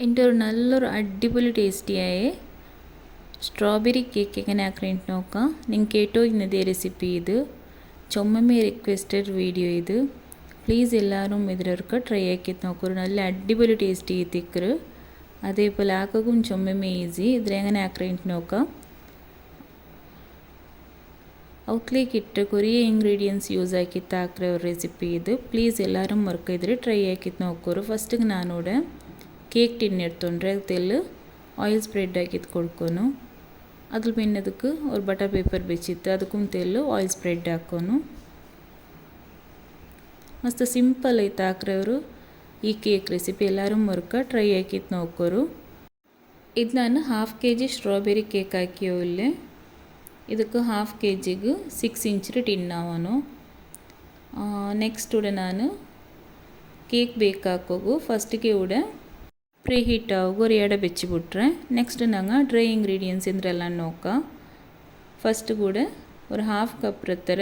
എൻ്റെ ഒരു നല്ലൊരു അടിപൊളി ടേസ്റ്റിയായ സ്ട്രോബെറി കേക്ക് എങ്ങനെ ആക്കണേന്ന് നോക്കാം. നിങ്ങൾ കേട്ടോ ഇന്നത്തെ റെസിപ്പി ഇത് ചൊമ്മമ്മേ റിക്വസ്റ്റഡ് വീഡിയോ ഇത്. പ്ലീസ് എല്ലാവരും ഇതിലൊക്കെ ട്രൈ ആക്കി നോക്കൂ. നല്ല അടിപൊളി ടേസ്റ്റ് ചെയ്തിക്കറ്. അതേപോലെ ആക്കും ചൊമ്മമ്മേ ഈസി. ഇതിലെങ്ങനെ ആക്കണേന്ന് നോക്കാം. ಔಟ್ಲೇಕ್ ಇಟ್ಟು ಕೊರಿಯ ಇಂಗ್ರೀಡಿಯೆಂಟ್ಸ್ ಯೂಸ್ ಆಕಿತ್ತು ಹಾಕ್ರೆ ಅವ್ರ ರೆಸಿಪಿ ಇದು. ಪ್ಲೀಸ್ ಎಲ್ಲರೂ ಮರ್ಕಿದ್ರೆ ಟ್ರೈ ಆಕಿತ್ತು ನೋಕೋರು. ಫಸ್ಟಿಗೆ ನಾನೋಡೆ ಕೇಕ್ ಟಿನ್ ಎಡ್ತೊಂಡ್ರೆ ತೆಲ್ಲು ಆಯಿಲ್ ಸ್ಪ್ರೆಡ್ ಆಕಿತ್ತು ಕೊಡ್ಕೊನು. ಅದ್ರ ಬೆನ್ನದಕ್ಕೆ ಅವ್ರು ಬಟರ್ ಪೇಪರ್ ಬೆಚ್ಚಿತ್ತು ಅದಕ್ಕೂ ತೆಲ್ಲು ಆಯಿಲ್ ಸ್ಪ್ರೆಡ್ ಹಾಕೋನು. ಮಸ್ತ್ ಸಿಂಪಲ್ ಐತೆ ಹಾಕ್ರೆ ಅವರು ಈ ಕೇಕ್ ರೆಸಿಪಿ. ಎಲ್ಲರೂ ಮರ್ಕ ಟ್ರೈ ಆಕಿತ್ತು ನೋಕೋರು. ಇದು ನಾನು 1/2 kg ಸ್ಟ್ರಾಬೆರಿ ಕೇಕ್ ಹಾಕಿಯೋ ಇಲ್ಲೇ. ಇದಕ್ಕೆ 1/2 kg 6 ಇಂಚ್ ಟಿನ್ ಅವನು. ನೆಕ್ಸ್ಟ್ ಉಡೆ ನಾನು ಕೇಕ್ ಬೇಕಾಕೋಗು ಫಸ್ಟಿಗೆ ಉಡೆ ಪ್ರೀ ಹೀಟ್ ಆಗೋಗು ഒരു ಎಡೆ ಬೆಚ್ಚಿಬಿಟ್ರೆ ನೆಕ್ಸ್ಟ್ ನಂಗೆ ಡ್ರೈ ಇಂಗ್ರೀಡಿಯೆಂಟ್ಸ್ ಇಂದ್ರೆಲ್ಲ ನೋಕ. ಫಸ್ಟ್ കൂടെ ഒരു 1/2 കപ്പ് ರತ್ತರ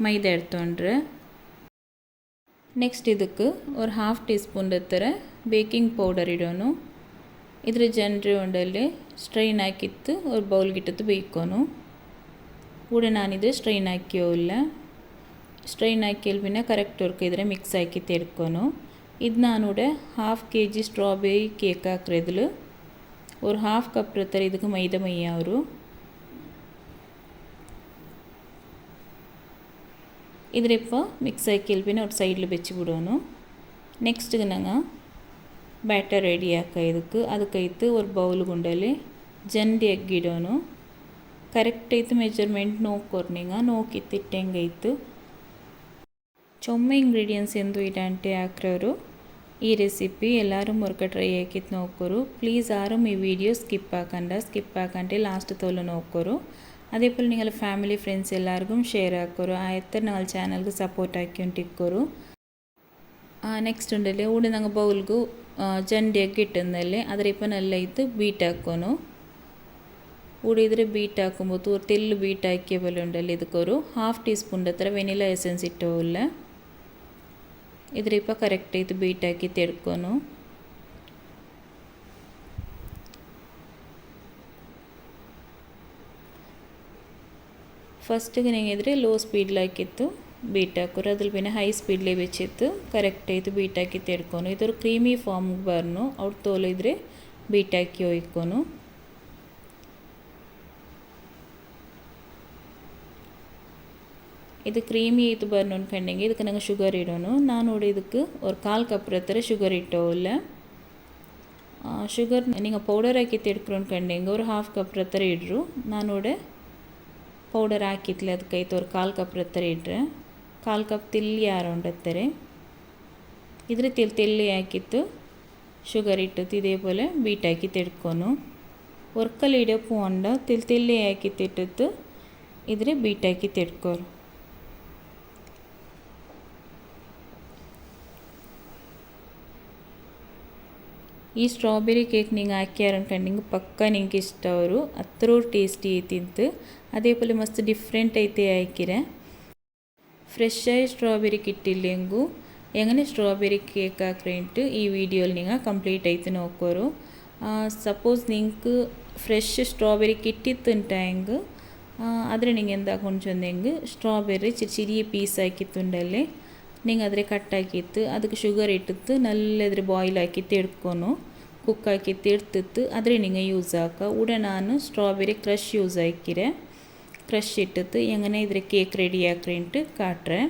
ಮೈದಾ എടുത്തോണ്ട്ರೆ. ನೆಕ್ಸ್ಟ್ ಇದಕ್ಕೆ ഒരു 1/2 ടീസ്പൂൺ ರತ್ತರ ಬೇಕಿಂಗ್ ಪೌಡರ್ ಇಡೋನು. ಇದ್ರ ಜನರೆ ಉಂಡಲ್ಲಿ ಸ್ಟ್ರೈನ್ ಹಾಕಿತ್ತು ഒരു ಬೌಲ್ಗಿಟ್ಟದ್ದು ಬೇಯ್ಕೋನು. കൂടെ ഞാനിത് സ്ട്രെയിൻ ആക്കിയോല്ല. സ്ട്രെയിൻ ആക്കിയാൽ പിന്നെ കറക്റ്റ് അവർക്ക് ഇതിനെ മിക്സ് ആക്കി എടുക്കുന്നു. ಇದು ನಾನಿവിടെ 1/2 kg ಸ್ಟ್ರಾಬೆರಿ ಕೇಕ್ ಹಾಕ್ರದಿಲ್ ஒரு 1/2 ಕಪ್ ರತ್ತರ ಇದಕ್ಕೆ ಮೈದಾ ಮೈಯ ಅವರು. ಇದ್ರಿಪ್ಪ ಮಿಕ್ಸ್ ಆಕಿಯಲ್ പിന്നെ ഒരു സൈഡിൽ വെച്ച് ಬಿಡೋನು. ನೆಕ್ಸ್ಟ್ ನಂಗೆ ಬ್ಯಾಟರ್ ರೆಡಿ ಹಾಕ ಇದಕ್ಕೆ. ಅದಕ್ಕೈತು ഒരു ಬೌಲ್ ಗುಂಡಲ್ಲಿ ಜಂಡಿ ಎಗ್ ಇಡೋನು. ಕರೆಕ್ಟ್ ಐತೆ ಮೆಜರ್ಮೆಂಟ್ ನೋಡ್ಕೊರ್ನಿಂಗ ನೋಕಿತ್ತಿಟ್ಟಂಗೈತು. ಚೊಮ್ಮೆ ಇಂಗ್ರೀಡಿಯೆಂಟ್ಸ್ ಎಂದು ಇಡಂಟೆ ಹಾಕ್ರವರು ಈ ರೆಸಿಪಿ ಎಲ್ಲರೂ ಮುರ್ಕ ಟ್ರೈ ಆಕಿತ್ತು ನೋಕೋರು. ಪ್ಲೀಸ್ ಆരും ಈ വീഡിയോ സ്കിപ്പ് ആക്കണ്ട ലാസ്റ്റ് തോല് നോക്കോರು. അതേപോലെ നിങ്ങൾ ഫാമിലി ഫ്രണ്ട്സ് എല്ലാവർക്കും ഷെയർ ആക്കോರು. ആ എത്ര നിങ്ങൾ ചാനൽക്ക് സപ്പോർട്ട് ആക്കിക്കൊണ്ടിരിക്കോರು. ನೆಕ್ಸ್ಟ್ ಉಂಡಲ್ಲಿ ಊടെ ನಂಗೆ ಬೌಲ್ಗೂ ಜಂಡಿಯಾಗಿ ಇಟ್ಟಂದಲ್ಲಿ ಅದರ ಇಪ್ಪ ನಲ್ಲ ಇತ್ತು ಬೀಟ್ ಹಾಕೋನು. ಊಡಿದ್ರೆ ಬೀಟ್ ಹಾಕೊಂಬೋದು ഒരു ತೆಲ್ಲು ಬೀಟ್ ಹಾಕಿಯ പോലെ ഉണ്ടല്ലോ. ಇದಕ್ಕೊರು 1/2 ടീസ്പൂൺ ಹತ್ರ ವೆನಿಲಾ ಎಸೆನ್ಸ್ ಇಟ್ಟೋಲ್ಲ. ಇದ್ರಿಪ್ಪ ಕರೆಕ್ಟ್ ಐತೆ ಬೀಟ್ ಹಾಕಿ ತೆಡ್ಕೊನು. ಫಸ್ಟಿಗೆ ನಿಂಗಿದ್ರೆ ಲೋ ಸ್ಪೀಡ್ಲಾಕಿತ್ತು ಬೀಟ್ ಹಾಕೋರು. ಅದ್ರ പിന്നെ ಹೈ ಸ್ಪೀಡ್ಲೇ വെച്ചിತ್ತು ಕರೆಕ್ಟ್ ಐತೆ ಬೀಟ್ ಹಾಕಿ ತೆಡ್ಕೊನು. ಇದರ ಕ್ರೀಮಿ ಫಾರ್ಮ್ಗೆ ಬರ್ನು ಅವ್ರು ತೋಲಿದ್ರೆ ಬೀಟ್ ಹಾಕಿ ಒಯ್ಕೊನು. ಇದು ಕ್ರೀಮಿ ಐತೆ ಬರ್ನು ಅನ್ಕೊಂಡಂಗೆ ಇದಕ್ಕೆ ನಂಗೆ ಶುಗರ್ ಇಡೋನು. ನಾನು ನೋಡಿ ಇದಕ್ಕೆ ஒரு 1/4 ಕಪ್ ರತ್ತರ ಶುಗರ್ ಇಟ್ಟೋಲ್ಲ. ಶುಗರ್ ನೀವು ಪೌಡರ್ ಹಾಕಿ ತೆಡ್ಕೊರು ಅನ್ಕೊಂಡಂಗೆ ஒரு 1/2 ಕಪ್ ರತ್ತರ ಇಡ್ರು. ನಾನು ನೋಡಿ ಪೌಡರ್ ಹಾಕಿತ್ಲೆ ಅದಕ್ಕೈತೆ ஒரு 1/4 ಕಪ್ ರತ್ತರ ಇಡ್ರೆ 1/4 ಕಪ್ ತಿಲ್ಲಿ ಯಾರು ಉಂಡತ್ತಾರೆ. ಇದ್ರ ತೆಲ್ಲಿ ಹಾಕಿತ್ತು ಶುಗರ್ ಇಟ್ಟತ್ತು ಇದೇപോലെ ಬೀಟ್ ಹಾಕಿ ತೆಡ್ಕೊನು. ಒರ್ಕಲ್ಲಿ ಇಡೋ ಪೋಂಡ ತೆಲ್ಲಿ ಹಾಕಿ ತಿಟ್ಟತ್ತು ಇದ್ರೆ ಬೀಟ್ ಹಾಕಿ ತೆಡ್ಕೋರು. ಈ ಸ್ಟ್ರಾಬೆರಿ ಕೇಕ್ ನೀವು ಹಾಕ್ಯಾರ ಅನ್ಕೊಂಡಂಗೆ ಪಕ್ಕ ನಿಂಗೆ ಇಷ್ಟ ಅವರು ಅത്ര ಟೇಸ್ಟಿ ಐತಿಂತು. അതേപോലെ ಮಸ್ತ್ ಡಿಫ್ರೆಂಟ್ ಐತೆ ಹಾಕಿರೆ. ಫ್ರೆಶ್ ಆಗಿ ಸ್ಟ್ರಾಬೆರಿ കിട്ടില്ലെങ്കു എങ്ങനെ ಸ್ಟ್ರಾಬೆರಿ ಕೇಕ್ ಹಾಕ್ರೇಂಟು ಈ ವಿಡಿಯೋಲಿ ನೀವು ಕಂಪ್ಲೀಟ್ ಐತೆ ನೋಕೋರು. ಸಪೋಸ್ നിങ്ങൾക്ക് ಫ್ರೆಶ್ ಸ್ಟ್ರಾಬೆರಿ കിട്ടിത്തുണ്ടായെങ്കിൽ ಆದರೆ നിങ്ങൾ എന്താക്കും ചൊന്നെങ്കിൽ ಸ್ಟ್ರಾಬೆರಿ ചെറിയ പീസ് ആക്കിത്തുണ്ടല്ലേ നിങ്ങൾ അതിൽ കട്ടാക്കിയിട്ട് ಅದಕ್ಕೆ ಶುಗರ್ ಇಟ್ಟಿತ್ತು ನಲ್ಲದ್ರೆ ಬಾಯ್ಲ್ ಹಾಕಿತ್ತು ಎಡ್ಕೊನು. ಕುಕ್ ಹಾಕಿತ್ತು ಎಡ್ತಿತ್ತು ಆದರೆ നിങ്ങൾ ಯೂಸ್ ಹಾಕ. ಉಡೆ ನಾನು ಸ್ಟ್ರಾಬೆರಿ ಕ್ರಷ್ ಯೂಸ್ ಹಾಕಿರೆ. ಕ್ರಷ್ ಇಟ್ಟಿತ್ತು എങ്ങനെ ಇದ್ರೆ ಕೇಕ್ ರೆಡಿ ಹಾಕ್ರೇಂಟು ಕಾಟ್ರೆ.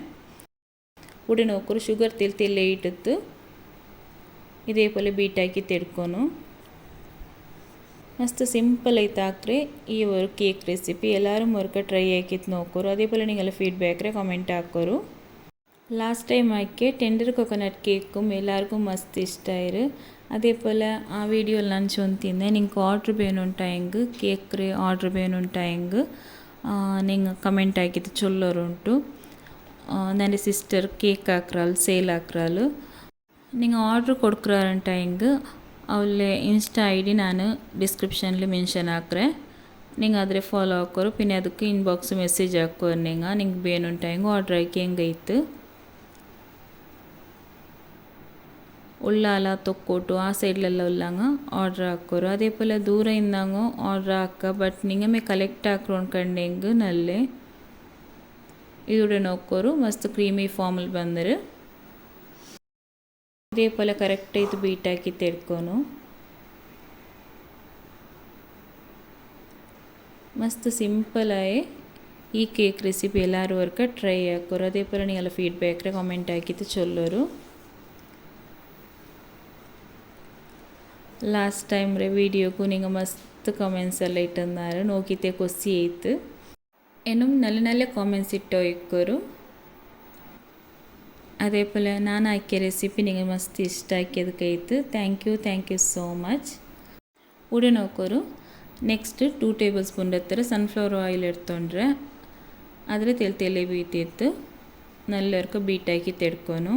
ಉಡೆ ನೋಕೋರು ಶುಗರ್ ತೆಲ್ಲೆ ಇಟ್ಟಿತ್ತು ಇದೇപോലെ ಬೀಟ್ ಹಾಕಿ ತೆಡ್ಕೊನು. ಮಸ್ತ್ ಸಿಂಪಲ್ ಐತೆ ಹಾಕ್ರೆ ಈ ಒಂದು ಕೇಕ್ ರೆಸಿಪಿ. ಎಲ್ಲರೂ ಮರ್ಕ ಟ್ರೈ ಹಾಕಿತ್ತು ನೋಕೋರು. അതേപോലെ നിങ്ങളെ ഫീഡ്ബാക്ക് കമൻറ്റ് ಹಾಕೋರು. ലാസ്റ്റ് ടൈം ആക്കിയ ടെൻഡർ കൊക്കനട്ട് കേക്കും എല്ലാവർക്കും മസ്ತ್ ഇഷ്ടമായിരു. അതേപോലെ ആ വീഡിയോയിൽ ನಾನು ചൊന്തിದ್ದೆ നിങ്ങൾക്ക് ಆರ್ಡ್ರ್ ಬೇನುಂಟಾയെങ്കിൽ ಕೇಕ್ ಆರ್ಡ್ರ್ ಬೇನುಂಟಾയെങ്കിൽ നിങ്ങൾ ಕಮೆಂಟ್ ಹಾಕಿದ್ದು ಚೊಲ್ಲೋರುಂಟು. ನನ್ನ ಸಿಸ್ಟರ್ ಕೇಕ್ ಹಾಕ್ರಾಳು ಸೇಲ್ ಹಾಕ್ರಾಳು. നിങ്ങൾ ಆರ್ಡ್ರ್ കൊടുക്കുറാറുണ്ടായെങ്കിൽ ಅವಳೆ ಇನ್ಸ್ಟಾ ಐ ಡಿ ನಾನು ಡಿಸ್ಕ್ರಿಪ್ಷನ್ಲಿ ಮೆನ್ಷನ್ ಹಾಕ್ರೆ നിങ്ങൾ അതിൽ ಫಾಲೋ ಹಾಕೋರು. പിന്നെ ಅದಕ್ಕೆ ಇನ್ಬಾಕ್ಸ್ ಮೆಸೇಜ್ ಹಾಕೋರು. നിങ്ങൾക്ക് ಬೇನುಂಟಾയെങ്കിൽ ಆರ್ಡ್ರ್ ಹಾಕಿ ಹೆಂಗೈತು ಉಳ್ಳಾಲ ತೊಕ್ಕೋಟು ಆ ಸೈಡ್ಲೆಲ್ಲ ಉಳ್ಳಾಂಗ ಆರ್ಡ್ರ್ ಹಾಕೋರು. അതേപോലെ ದೂರ ಇಂದಾಂಗ ಆರ್ಡ್ರ್ ಹಾಕ ಬಟ್ ನಿಂಗಮೆ ಕಲೆಕ್ಟ್ ಹಾಕ್ರು ಅನ್ಕಂಡೆಂಗ್ ನಲ್ಲೆ ಇದೂടെ ನೋಕ್ಕೋರು ಮಸ್ತ್ ಕ್ರೀಮಿ ಫಾರ್ಮಲ್ ಬಂದರು. ഇതേപോലെ കറക്റ്റായിട്ട് ബീറ്റാക്കി ತೆಡ್ಕೊನು ಮಸ್ತ್ ಸಿಂಪಲಾಗಿ ಈ ಕೇಕ್ ರೆಸಿಪಿ ಎಲ್ಲರೂ ವರ್ಕ ಟ್ರೈ ಹಾಕೋರು. അതേപോലെ നിങ്ങൾ ഫീഡ്ബാക്ക് കമൻറ്റ് ആക്കിയിട്ട് ചൊല്ലോರು. ಲಾಸ್ಟ್ ಟೈಮ್ ರೇ ವೀಡಿಯೋಗೂ നിങ്ങൾ ಮಸ್ತ್ ಕಮೆಂಟ್ಸ್ ಎಲ್ಲ ಇಟ್ಟಂದಾರು ನೋಕಿತೆ ಖುಷಿ ಆಯ್ತು. ಏನು നല്ല നല്ല ಕಾಮೆಂಟ್ಸ್ ಇಟ್ಟು ಹೋಯ್ಕೋರು. അതേപോലെ ನಾನು ಹಾಕಿയ ರೆಸಿಪಿ ನಿಮಗೆ ಮಸ್ತ್ ಇಷ್ಟ ಆಕಿಯದಕ್ಕಾಯ್ತು. Thank you so much. ಉಡೆ ನೋಕೋರು ನೆಕ್ಸ್ಟ್ 2 ಟೇಬಲ್ ಸ್ಪೂನ್ ಹತ್ತಿರ ಸನ್ಫ್ಲವರ್ ಆಯಿಲ್ ಎಡ್ತೊಂಡ್ರೆ ಆದರೆ ತೆಲೆ ಬೀತಿತ್ತು ನಲ್ಲರ್ಕ ಬೀಟಾಕಿ ತೆಡ್ಕೊನು.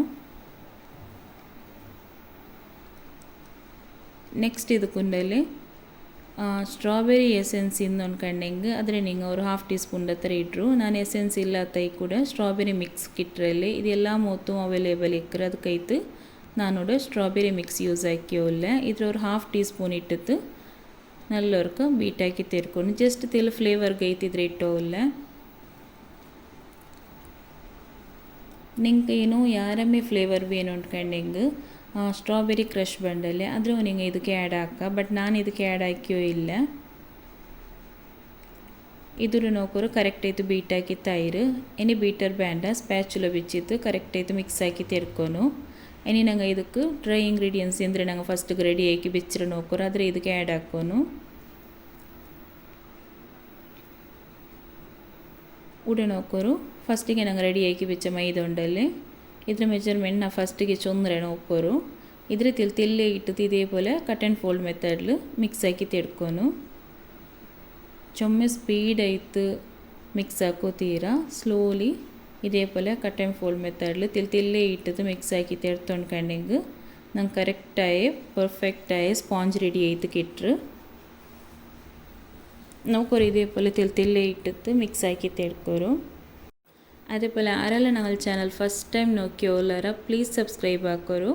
ನೆಕ್ಸ್ಟ್ ಇದು ಕುಂಡಲ್ಲಿ ಸ್ಟ್ರಾಬೆರಿ ಎಸೆನ್ಸ್ ಇಂದೊಂಡ್ಕಂಡೆಂಗೆ ಆದರೆ ನಿಂಗೆ ಅವರು 1/2 ಟೀ ಸ್ಪೂನ್ ಹತ್ತಿರ ಇಟ್ಟರು. ನಾನು ಎಸೆನ್ಸ್ ಇಲ್ಲ ತೈ ಕೂಡ ಸ್ಟ್ರಾಬೆರಿ ಮಿಕ್ಸ್ ಕಿಟ್ರಲ್ಲಿ ಇದೆಲ್ಲ ಮೊತ್ತ ಅವೈಲೇಬಲ್ ಇಕ್ಕರೆ ಅದಕ್ಕೈತು ನಾನು ಸ್ಟ್ರಾಬೆರಿ ಮಿಕ್ಸ್ ಯೂಸ್ ಹಾಕಿಯೋಲ್ಲ. ಇದ್ರವ್ರು 1/2 ಟೀ ಸ್ಪೂನ್ ಇಟ್ಟಿತ್ತು നല്ലവർക്ക് ബീറ്റാക്കി തീർക്കുന്നു. ജസ്റ്റ് തിൽ ഫ്ലേവർ ഗൈತಿದ್ರೆ ഇട്ടോല്ല ನಿಂಗೆ ಏನು ಯಾರಮ್ಮೆ ಫ್ಲೇವರ್ ವೇನು ಅಂದ್ಕೊಂಡೆಂಗೆ ಸ್ಟ್ರಾಬೆರಿ ಕ್ರಷ್ ಬಂಡಲ್ಲೇ ಆದರೂ ನಿಂಗೆ ಇದಕ್ಕೆ ಆ್ಯಡ್ ಹಾಕ ಬಟ್ ನಾನು ಇದಕ್ಕೆ ಆ್ಯಡ್ ಹಾಕಿಯೋ ಇಲ್ಲ. ಇದ್ರ ನೋಕೋರು ಕರೆಕ್ಟ್ ಆಯ್ತು ಬೀಟ್ ಹಾಕಿ ತೈರು ಎನಿ ಬೀಟರ್ ಬ್ಯಾಂಡ ಸ್ಪ್ಯಾಚುಲ ಬಿಚ್ಚಿತ್ತು ಕರೆಕ್ಟ್ ಆಯ್ತು ಮಿಕ್ಸ್ ಹಾಕಿ ತೆರ್ಕೊನು. ಇനി ನಂಗೆ ಇದಕ್ಕೆ ಡ್ರೈ ಇಂಗ್ರೀಡಿಯೆಂಟ್ಸ್ ಅಂದರೆ ನಂಗೆ ಫಸ್ಟಿಗೆ ರೆಡಿ ಆಕಿ ಬೆಚ್ಚಿರ ನೋಕೋರು ಆದರೆ ಇದಕ್ಕೆ ಆ್ಯಡ್ ಹಾಕೋನು. ಉಡೆ ನೋಕೋರು ಫಸ್ಟಿಗೆ ನಂಗೆ ರೆಡಿ ಆಕಿ ಬೆಚ್ಚ ಮೈದ ಉಂಡಲ್ಲಿ ಇದ್ರ ಮೆಜರ್ಮೆಂಟ್ ನಾ ಫಸ್ಟಿಗೆ ಚೊಂದ್ರೆ ನೋಕೋರು ಇದ್ರ ತಿಲ್ಲೇ ಇಟ್ಟು ಇದೇപോലെ ಕಟ್ ಆ್ಯಂಡ್ ಫೋಲ್ಡ್ ಮೆಥಡ್ಲು ಮಿಕ್ಸ್ ಹಾಕಿ ತೆಡ್ಕೊನು. ಚೊಮ್ಮೆ ಸ್ಪೀಡ್ ಆಯ್ತು ಮಿಕ್ಸ್ ಹಾಕೋತೀರ ಸ್ಲೋಲಿ ഇതേപോലെ കട്ട് ആൻഡ് ഫോൾഡ് മെത്തേഡിൽ തില്ലേ ഇട്ടത് മിക്സ് ആക്കി തെടുത്തോണ്ടിട്ടുണ്ടെങ്കിൽ നമുക്ക് കറക്റ്റായി പെർഫെക്റ്റായി സ്പോഞ്ച് റെഡി ആയിട്ട് കിട്ടും. നോക്കോರು ഇതേപോലെ തില്ലേ ഇട്ടിട്ട് മിക്സ് ആക്കി തെടുക്കോರು. അതേപോലെ ആരെല്ലാം ഞങ്ങളുടെ ചാനൽ ഫസ്റ്റ് ടൈം നോക്കിയോല്ലാര പ്ലീസ് സബ്സ്ക്രൈബ് ആക്കോರು.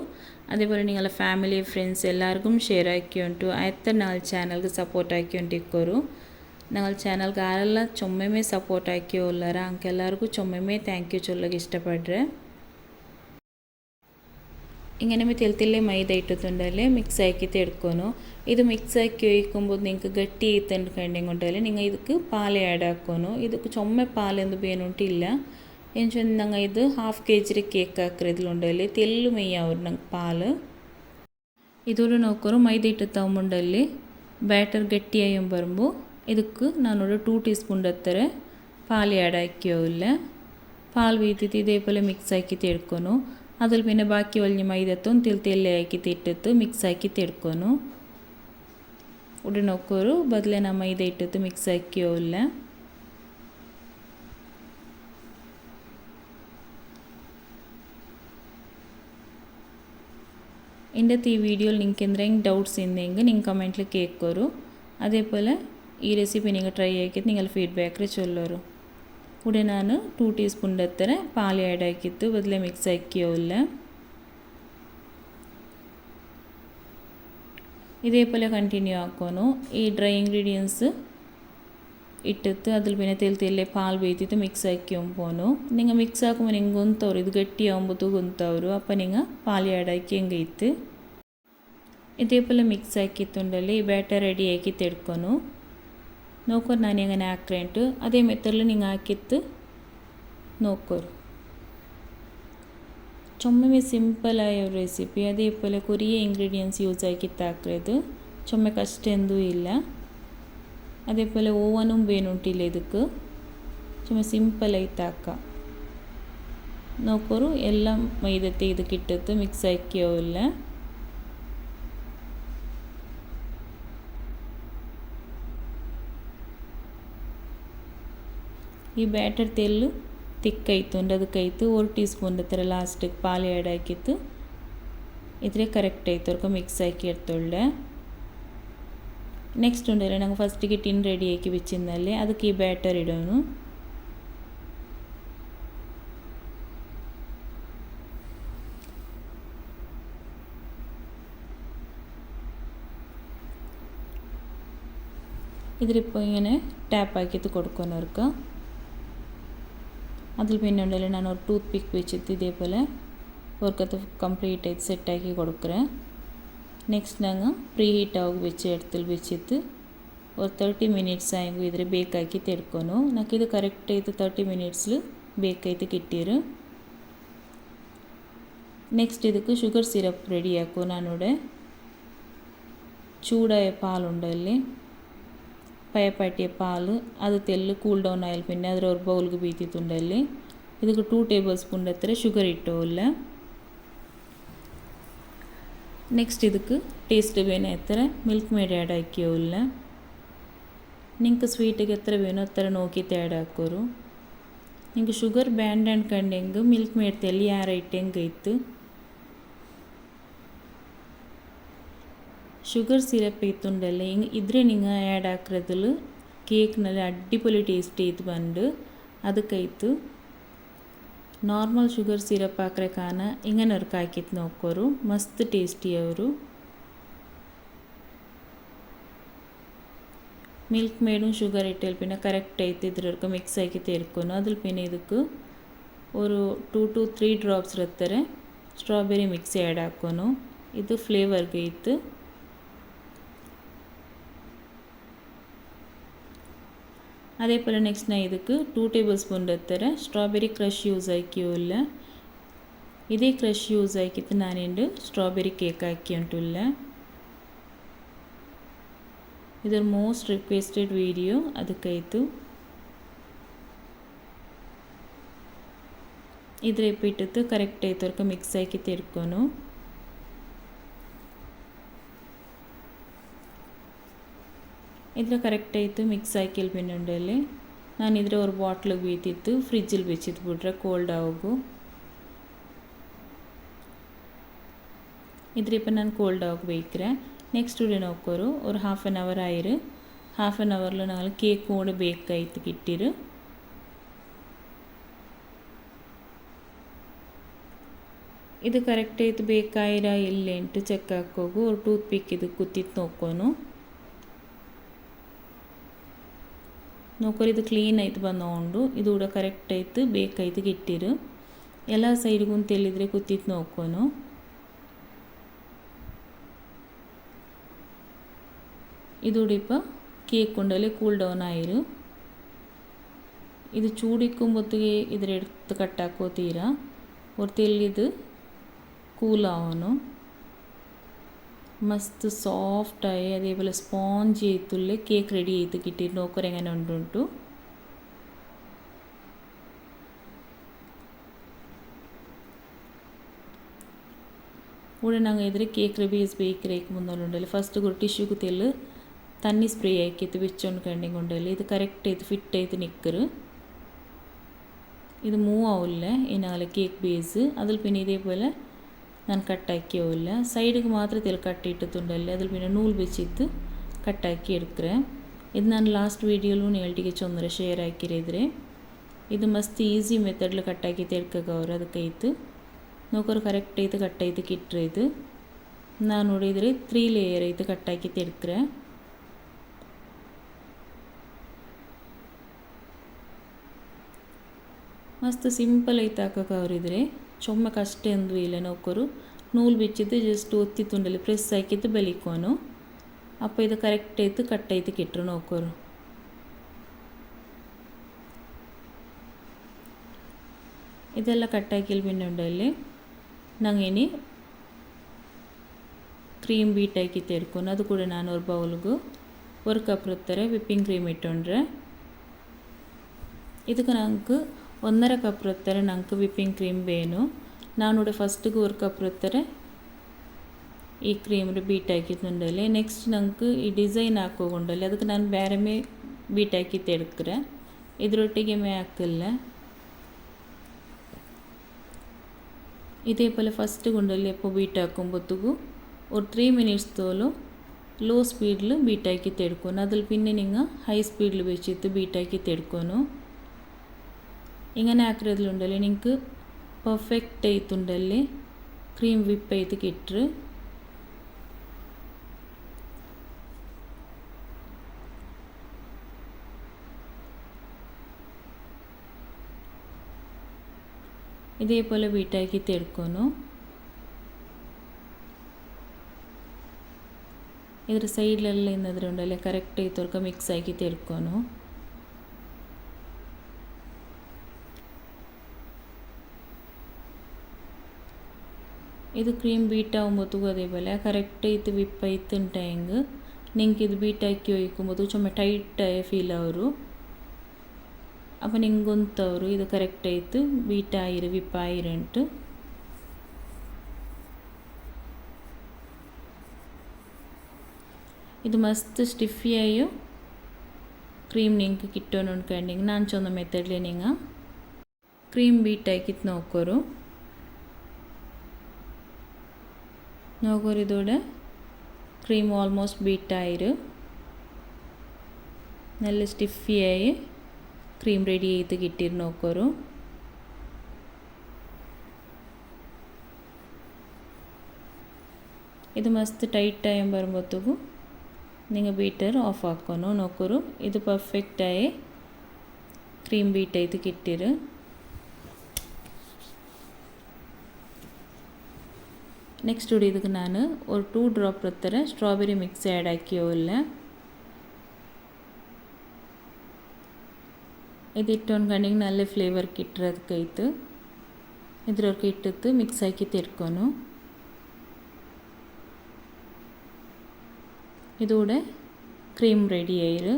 അതേപോലെ നിങ്ങളുടെ ഫാമിലി ഫ്രണ്ട്സ് എല്ലാവർക്കും ഷെയർ ആക്കിയോണ്ടു എത്ര ഞങ്ങളുടെ ചാനൽക്ക് സപ്പോർട്ട് ആക്കിക്കൊണ്ടിരിക്കോರು. ഞങ്ങൾ ಚಾನಲ್ಗೆ ಆರೆಲ್ಲ ಚೊಮ್ಮೆಮೆ ಸಪೋರ್ಟ್ ಹಾಕಿಯೋಲ್ಲಾರ ಅಂಕೆಲ್ಲರಿಗೂ ಚೊಮ್ಮೆಮೆ ಥ್ಯಾಂಕ್ ಯು ಚೊಲ್ಲಗೆ ಇಷ್ಟಪಡ್ರೆ. ഇങ്ങനെ തെൽത്തില്ലേ മൈദ ഇട്ടിട്ടുണ്ടല്ലേ മിക്സ് ആക്കി തെടുക്കുന്നു. ഇത് മിക്സ് ആക്കി ഒഴിക്കുമ്പോൾ നിങ്ങൾക്ക് ഗട്ടി ആയിത്തുണ്ടെങ്കിൽ നിങ്ങൾ ಇದಕ್ಕೆ പാൽ ആഡ് ಹಾಕೋನು. ಇದಕ್ಕೆ ಚೊಮ್ಮೆ ಪಾಲೆಂದು ಬೇನುಂಟಿಲ್ಲ ಎಂಚೊಂದು ನಂಗೆ ಇದು 1/2 kg ಕೇಕ್ ಹಾಕಿದ್ಲುಂಡಲ್ಲಿ ತೆಲ್ಲು ಮೇಯ್ಯ ಅವ್ರು ನಂಗೆ ಪಾಲು ಇದೂರು ನೋಕೋರು ಮೈದ ಇಟ್ಟು ತಗೊಂಬಂಡಲ್ಲಿ ಬ್ಯಾಟರ್ ಗಟ್ಟಿಯಾಗಿ ಬರುമ്പോൾ ಇದಕ್ಕೆ ನಾನು 2 ಟೀ ಸ್ಪೂನ್ ಹತ್ತಿರ പാൽ ആഡ് ആക്കിയോല്ല. പാൽ വീത്തിട്ട് ഇതേപോലെ മിക്സ് ആക്കി തെടുക്കുന്നു. അതിൽ പിന്നെ ബാക്കി വലിയ മൈദത്തും തെല്ലേ ആക്കി ഇട്ടിട്ട് മിക്സ് ആക്കി തെടുക്കുന്നു. ഉടനെ നോക്കൊരു ബദലെ ನಾ ಮೈದ ಇಟ್ಟಿತ್ತು ಮಿಕ್ಸ್ ಹಾಕಿಯೋಲ್ಲ. ಇಂಡತ್ ಈ ವಿಡಿಯೋಲಿ ನಿಂಗೆ എന്തെങ്കിലും ഡൗട്ട്സ് ഉണ്ടെങ്കിൽ നിങ്ങൾ കമന്റിൽ കേൾക്കോರು. അതേപോലെ ഈ റെസിപ്പി നിങ്ങൾ ട്രൈ ആക്കിയിട്ട് നിങ്ങൾ ഫീഡ്ബാക്കിൽ ചൊല്ലോರು. ഇവിടെ ഞാൻ 2 ടീ സ്പൂൺ ಹತ್ತಿರ പാൽ ಆ್ಯಡ್ ಹಾಕಿತ್ತು ಬದಲೇ ಮಿಕ್ಸ್ ಹಾಕಿಯೋಲ್ಲ. ഇതേപോലെ കണ്ടിന്യൂ ആക്കോನು. ഈ ഡ്രൈ ഇൻഗ്രീഡിയൻസ് ഇട്ടിട്ട് അതിൽ പിന്നെ തെല്ലേ പാൽ ಬೇಯ್ತಿತ್ತು ಮಿಕ್ಸ್ ಹಾಕಿಯೋನು. നിങ്ങൾ ಮಿಕ್ಸ್ ಹಾಕುമ്പോൾ ನಿಂಗೆ ಗೊತ್ತವ್ರು ಇದು ಗಟ್ಟಿಯಾಗುമ്പോൾ ಗೊತ್ತವ್ರು അപ്പം നിങ്ങൾ പാൽ ಆ್ಯಡ್ ಹಾಕಿ ಹೆಂಗೈತು ഇതേപോലെ ಮಿಕ್ಸ್ ಹಾಕಿತ್ತುಂಡಲ್ಲಿ ಈ ಬ್ಯಾಟರ್ ರೆಡಿ ಆಕಿ ತೆಡ್ಕೊನು. നോക്കോರು ನಾನು എങ്ങനെ ಹಾಕ್ರೆಂಟು ಅದೇ ಮೆಥಡಲ್ಲಿ നിങ്ങൾ ಹಾಕಿತ್ತು നോക്കോರು. ചൊമ്മ സിമ്പിളായ ഒരു റെസിപ്പി. അതേപോലെ കുറേ ഇൻഗ്രീഡിയൻസ് യൂസ് ആക്കിയിട്ട് ಹಾಕ್ರೆದು ചൊമ്മ ಕಷ್ಟೆಂದೂ ಇಲ್ಲ. അതേപോലെ ಓವനും ಬೇನುಂಟಿಲ್ಲ ಇದಕ್ಕೆ ചൊമ്മ ಸಿಂಪಲ್ ಆಯ್ತು ಹಾಕ. നോക്കോರು ಎಲ್ಲ ಮೈದತ್ತೆ ಇದಕ್ಕೆ ಇಟ್ಟಿತ್ತು ಮಿಕ್ಸ್ ಹಾಕಿಯೋಲ್ಲ. ಈ ಬ್ಯಾಟರ್ ತೆಲ್ಲು ತಿಕ್ಕಾಯ್ತು ಅದಕ್ಕಾಯ್ತು 1 ಟೀ ಸ್ಪೂನ್ ಹತ್ತಿರ ಲಾಸ್ಟಿಗೆ ಪಾಲ್ ಆ್ಯಡ್ ಹಾಕಿತ್ತು ಇದ್ರೆ ಕರೆಕ್ಟ್ ಆಯ್ತು ಅವ್ರಿಗೆ ಮಿಕ್ಸ್ ಹಾಕಿ ಇಡ್ತೊಳ್ಳೆ. ನೆಕ್ಸ್ಟ್ ಉಂಡಲ್ಲ ನಂಗೆ ಫಸ್ಟಿಗೆ ಟಿನ್ ರೆಡಿ ಹಾಕಿ ಬಿಚ್ಚಿಂದಲ್ಲಿ ಅದಕ್ಕೆ ಈ ಬ್ಯಾಟರ್ ಇಡೋನು. ഇതിലിപ്പോൾ ഇങ്ങനെ ടാപ്പ് ആക്കിയിട്ട് കൊടുക്കുന്നവർക്ക് അതിൽ പിന്നെ ഉണ്ടല്ലോ ഞാൻ ഒരു ടൂത്ത് പിക്ക് വെച്ചിട്ട് ഇതേപോലെ അവർക്കത് കംപ്ലീറ്റ് ആയിട്ട് സെറ്റാക്കി കൊടുക്കുறேன். നെക്സ്റ്റ് ഞങ്ങൾ പ്രീ ഹീറ്റ് ആಗಿ വെച്ച് എടുത്തിൽ വെച്ചിട്ട് ഒരു 30 ಮಿನಿಟ್ಸ್ ಆಗಿ ಇದ್ರೆ ಬೇಕಾಗಿ ತೆಡ್ಕೊನು ನನಗೆ ಇದು ಕರೆಕ್ಟ್ ಆಯ್ತು 30 ಮಿನಿಟ್ಸ್ ಬೇಕಾಯ್ತು ಕಿಟ್ಟಿರು. ನೆಕ್ಸ್ಟ್ ಇದಕ್ಕೆ ಶುಗರ್ ಸಿರಪ್ ರೆಡಿ ಹಾಕು. ನಾನೋಡೆ ചൂടായ പാലുണ്ടല്ലേ പയപ്പാട്ടിയ പാല് അത് തെല്ല് കൂൾ ഡൗൺ ആയാൽ പിന്നെ അതിൽ ഒരു ബൗൾക്ക് ബീത്തിട്ടുണ്ടല്ലേ ಇದಕ್ಕೆ 2 ಟೇಬಲ್ ಸ್ಪೂನ್ ಹತ್ರ ಶುಗರ್ ಇಟ್ಟೋಲ್ಲ. ನೆಕ್ಸ್ಟ್ ಇದಕ್ಕೆ ಟೇಸ್ಟ್ ಬೇನೆ ಹತ್ರ ಮಿಲ್ಕ್ ಮೇಡ್ ಆ್ಯಡ್ ಹಾಕಿಯೋಲ್ಲ. നിങ്ങൾക്ക് ಸ್ವೀಟಿಗೆ എത്ര വേണോ അത്ര നോക്കിയിട്ട് ആഡ് ಹಾಕೋರು. നിങ്ങൾക്ക് ಶುಗರ್ ಬ್ಯಾಂಡ್ ಅನ್ಕೊಂಡೆಂಗೆ ಮಿಲ್ಕ್ ಮೇಡ್ ತೆಲ್ಲಿ ಯಾರು ಇಟ್ಟಂಗೆ ಇತ್ತು. ಶುಗರ್ ಸಿರಪ್ ಇತ್ತುಂಡಲ್ಲ ಇದ್ರೆ നിങ്ങൾ ಆ್ಯಡ್ ಹಾಕಿರೋದಿಲ್ಲ ಕೇಕ್ನಲ್ಲಿ ಅಡ್ಡಿಪೊಲಿ ಟೇಸ್ಟ್ ಇತ್ತು ಬಂದು ಅದಕ್ಕಾಯ್ತು. ನಾರ್ಮಲ್ ಶುಗರ್ ಸಿರಪ್ ಹಾಕ್ರೆ ಕಾನ ಹಿಂಗನವ್ರಿಗೆ ಹಾಕಿತ್ತು ನೋಕೋರು ಮಸ್ತ್ ಟೇಸ್ಟಿ ಅವರು. ಮಿಲ್ಕ್ ಮೇಡು ಶುಗರ್ ಇಟ್ಟಲ್ಲಿ ಪಿನ್ನ ಕರೆಕ್ಟ್ ಐತೆ ಇದ್ರವ್ರಿಗೆ ಮಿಕ್ಸ್ ಆಗಿ ತೇರ್ಕೊನು. ಅದ್ರ ಪಿನ್ನ ಇದಕ್ಕೆ ഒരു 2 to 3 ಡ್ರಾಪ್ಸ್ ಇರ್ತಾರೆ ಸ್ಟ್ರಾಬೆರಿ ಮಿಕ್ಸ್ ಆ್ಯಡ್ ಹಾಕೋನು. ಇದು ಫ್ಲೇವರ್ಗೆ ಇತ್ತು. അതേപോലെ നെക്സ്റ്റ് ഞാൻ ಇದಕ್ಕೆ 2 ಟೇಬಲ್ ಸ್ಪೂನ್ ಇರ್ತಾರೆ ಸ್ಟ್ರಾಬೆರಿ ಕ್ರಷ್ ಯೂಸ್ ಹಾಕಿಯೋಲ್ಲ. ಇದೇ ಕ್ರಷ್ ಯೂಸ್ ಹಾಕಿತ್ತು ನಾನೇನು ಸ್ಟ್ರಾಬೆರಿ ಕೇಕ್ ಹಾಕಿ ಉಂಟುಲ್ಲ. ಇದರ ಮೋಸ್ಟ್ ರಿಕ್ವೆಸ್ಟೆಡ್ ವಿಡಿಯೋ ಅದಕ್ಕಾಯಿತು. ಇದ್ರ ಇಟ್ಟಿತ್ತು ಕರೆಕ್ಟ್ ಆಯ್ತು ಅವ್ರಿಗೆ ಮಿಕ್ಸ್ ಹಾಕಿ ತೆಡ್ಕೊನು. ಇದ್ರ ಕರೆಕ್ಟ್ ಆಯಿತು ಮಿಕ್ಸ್ ಹಾಕಿಲ್ ಪಿನ್ನುಂಡಲ್ಲಿ ನಾನು ಇದ್ರೆ ஒரு ಬಾಟ್ಲಿಗೆ ಬೀತಿತ್ತು ಫ್ರಿಜ್ಜಲ್ಲಿ ಬೆಚ್ಚಿತ್ತು ಬಿಟ್ರೆ ಕೋಲ್ಡ್ ಆಗೋಗು. ಇದ್ರ ಇಪ್ಪ ನಾನು ಕೋಲ್ಡ್ ಆಗಬೇಕ್ರೆ ನೆಕ್ಸ್ಟ್ ಉಡೆ ನೋಕೋರು ഒരു ഹാഫ് ആൻ അവർ ആയിരു. ഹാഫ് ആൻ അവറിൽ ഞങ്ങൾ കേക്ക് കൂടെ ബേക്കായിട്ട് കിട്ടിരു. ഇത് കറക്റ്റ് ആയിട്ട് ಬೇಕಾಯಿರಾ ಇಲ್ಲ ಅಂತ ಚೆಕ್ ಹಾಕೋಗು. ഒരു ಟೂತ್ ಪಿಕ್ ಇದು ಕುತ್ತಿತ್ತು ನೋಕೋನು. ನೋಕೋರು ಇದು ಕ್ಲೀನ್ ಆಯ್ತು ಬಂದೋಂಡು ಇದು ಕೂಡ ಕರೆಕ್ಟ್ ಆಯ್ತು ಬೇಕಾಯ್ತು ಗಿಟ್ಟಿರು. ಎಲ್ಲ ಸೈಡ್ಗೂ ತೆಲ್ಲಿದ್ರೆ ಕುತ್ತಿತ್ತು ನೋಕೋನು. ഇതൂടെ ഇപ്പോൾ കേക്ക് കൊണ്ടല്ലേ കൂൾ ഡൗൺ ആയിരു. ഇത് ചൂടിക്കുമ്പോഴത്തേക്ക് ഇതിലെടുത്ത് കട്ടാക്കോ തീരാ ഒരു തെല്ലിത് കൂലാവണു. മസ്ത് സോഫ്റ്റായി അതേപോലെ സ്പോഞ്ച് ചെയ്തുള്ള കേക്ക് റെഡി ചെയ്ത് കിട്ടിയിട്ട് നോക്കറ് എങ്ങനെ ഉണ്ടുಂಟು. ഇവിടെ ഞങ്ങൾ ഇതിൽ കേക്ക് ബേസ് ബേക്കറിക്ക് മുന്നോട്ടുണ്ടല്ലോ ഫസ്റ്റ് ഒരു ಟಿಶ್ಯೂಗೆ ತೆಲ್ಲು ತಣ್ಣಿ ಸ್ಪ್ರೇ ಹಾಕಿತ್ತು ಬೆಚ್ಚೊಂಡು ಕಂಡಿಂಗ್ ಉಂಡಲ್ಲಿ ಇದು ಕರೆಕ್ಟ್ ಆಯ್ತು ಫಿಟ್ ಆಯ್ತು ನಿಕ್ಕರು. ಇದು ಮೂವ್ ಆವಿಲ್ಲ ಏನಾಗಲ್ಲ ಕೇಕ್ ಬೇಸ್ അതിൽ പിന്നെ ഇതേപോലെ ഞാൻ കട്ടാക്കിയാവില്ല സൈഡിക്ക് മാത്രം തെൽ കട്ടിട്ടിട്ടുണ്ടല്ലേ അതിൽ പിന്നെ നൂൽ വെച്ചിട്ട് കട്ടാക്കി എടുக்கிறேன். ಇದು ನಾನು ಲಾಸ್ಟ್ ವೀಡಿಯೋಲು ಹೇಳ್ಟಿಗೆ ಚೊಂದರೆ ಶೇರ್ ಹಾಕಿರಿದ್ರೆ ಇದು ಮಸ್ತ್ ಈಸಿ ಮೆಥಡ್ಲು ಕಟ್ಟಾಕಿ ತೆಡ್ಕಗವ್ರು ಅದಕ್ಕಾಯ್ತು ನೋಕರು ಕರೆಕ್ಟ್ ಆಯ್ತು ಕಟ್ಟಾಯ್ತು ಕಿಟ್ರೆ ಇದು ನಾನು ನೋಡಿದರೆ 3 ಲೇಯರ್ ಆಯ್ತು ಕಟ್ಟಾಕಿ ತೆಡ್க்கிறேன். ಮಸ್ತ್ ಸಿಂಪಲ್ ಆಯ್ತು ಹಾಕಕ್ಕವ್ರಿದ್ರೆ ಚೊಮ್ಮ ಕಷ್ಟ ಎಂದೂ ಇಲ್ಲ ನೋಕರು ನೂಲು ಬಿಚ್ಚಿದ್ದು ಜಸ್ಟ್ ಒತ್ತಿತ್ತುಂಡಲ್ಲಿ ಪ್ರೆಸ್ ಹಾಕಿದ್ದು ಬೆಲಿಕೋನು ಅಪ್ಪ ಇದು ಕರೆಕ್ಟ್ ಆಯ್ತು ಕಟ್ಟಾಯ್ತು ಕಿಟ್ರು ನೋಕರು. ಇದೆಲ್ಲ ಕಟ್ಟಾಕಿಲ್ ಬಿನ್ನುಂಡಲ್ಲಿ ನಂಗೇನಿ ಕ್ರೀಮ್ ಬೀಟ್ ಹಾಕಿ ತೆಡ್ಕೊಂಡು ಅದು ಕೂಡ ನಾನು ஒரு ಬೌಲ್ಗೂ 1 ಕಪ್ ಇರ್ತಾರೆ ವಿಪ್ಪಿಂಗ್ ಕ್ರೀಮ್ ಇಟ್ಟುಂಡ್ರೆ ಇದಕ್ಕೆ ನಂಗೆ 1.5 ಕಪ್ ಇರ್ತಾರೆ ನಂಗೆ ವಿಪ್ಪಿಂಗ್ ಕ್ರೀಮ್ ಬೇನು. ನಾನು ಫಸ್ಟಿಗೆ 1 ಕಪ್ ಇರ್ತಾರೆ ಈ ಕ್ರೀಮ್ ಬೀಟ್ ಹಾಕಿದ್ದುಂಡಲ್ಲಿ ನೆಕ್ಸ್ಟ್ ನಂಗೆ ಈ ಡಿಸೈನ್ ಹಾಕೋಗೊಂಡಲ್ಲಿ ಅದಕ್ಕೆ ನಾನು ಬೇರೆ ಮೇ ಬೀಟ್ ಹಾಕಿ ತೆಡ್ಕ್ರೆ ಇದರೊಟ್ಟಿಗೆ ಮೇ ಹಾಕಿಲ್ಲ. ഇതേപോലെ ഫസ്റ്റ് കൊണ്ടല്ലേ ഇപ്പോൾ ബീറ്റ് ആക്കുമ്പോഴത്തേക്കും ഒരു 3 മിനിറ്റ്സ് തോലും ലോ സ്പീഡിൽ ബീറ്റാക്കി തെടുക്കുന്നു. അതിൽ പിന്നെ നിങ്ങൾ ഹൈ സ്പീഡിൽ വെച്ചിട്ട് ബീറ്റാക്കി തെടുക്കുന്നു. ഇങ്ങനെ ആക്കുന്നതിലുണ്ടല്ലേ നിങ്ങൾക്ക് പെർഫെക്റ്റ് ആയിട്ടുണ്ടല്ലേ ക്രീം വിപ്പ് ആയിട്ട് കിട്ടും. ഇതേപോലെ ബീറ്റാക്കി തെടുക്കുന്നു. ಇದ್ರ ಸೈಡ್ಲೆಲ್ಲ ಏನಾದರೂ ಉಂಡಲ್ಲ ಕರೆಕ್ಟ್ ಐತವ್ರಿಗೆ ಮಿಕ್ಸ್ ಆಗಿ ತೆರ್ಕೊನು. ಇದು ಕ್ರೀಮ್ ಬೀಟ್ ಆಗುമ്പോൾ അതേപോലെ കറക്റ്റ് ആയിട്ട് വിപ്പ് ആയിട്ടുണ്ടെങ്കിൽ നിങ്ങൾക്ക് ഇത് ബീറ്റാക്കി ഒഴിക്കുമ്പോൾ ചുമ്മാ ടൈറ്റായ ഫീൽ ആവരു. അപ്പോൾ നിങ്ങൊന്തವರು ಇದು ಕರೆಕ್ಟ್ ಆಯಿತು ಬೀಟ್ ಆಯಿರು ವಿಪ್ ಆಯಿರುಂಟು. ಇದು ಮಸ್ತ್ ಸ್ಟಿಫಿಯಾಯು ಕ್ರೀಮ್ ನಿಂಗೆ ಕಿಟ್ಟೋನು ಉಂಡ್ಕಂಡಿಂಗ್ ನಾನು ಚೊಂದ ಮೆಥಡ್ಲಿ ನಿಂಗೆ ಕ್ರೀಮ್ ಬೀಟ್ ಆಕಿತ್ತು ನೋಕೋರು ഇതോടെ ക്രീം ഓൾമോസ്റ്റ് ബീറ്റായിരു നല്ല സ്റ്റിഫിയായി ക്രീം റെഡി ചെയ്ത് കിട്ടിയിട്ട് നോക്കോരു. ഇത് മസ്ത് ടൈറ്റായി വരുമ്പോഴത്തേക്കും നിങ്ങൾ ബീറ്റർ ഓഫ് ആക്കുന്നു നോക്കോರು. ಇದು ಪರ್ಫೆಕ್ಟಾಗಿ ಕ್ರೀಮ್ ಬೀಟ್ ಆಯ್ತು ಕಿಟ್ಟಿರು. ನೆಕ್ಸ್ಟ್ ಇದಕ್ಕೆ ನಾನು ஒரு 2 ಡ್ರಾಪ್ ಹತ್ತಿರ ಸ್ಟ್ರಾಬೆರಿ ಮಿಕ್ಸ್ ಆ್ಯಡ್ ಹಾಕಿಯೋಲ್ಲ. ഇതിട്ടോണ്ട് കണ്ടെങ്കിൽ നല്ല ഫ്ലേവർ കിട്ടുന്നതൊക്കെയായിട്ട് ഇതിലൊക്കെ ഇട്ടിട്ട് മിക്സ് ആക്കി തെർക്കുന്നു. ഇതോടെ ക്രീം റെഡി ആയിരു.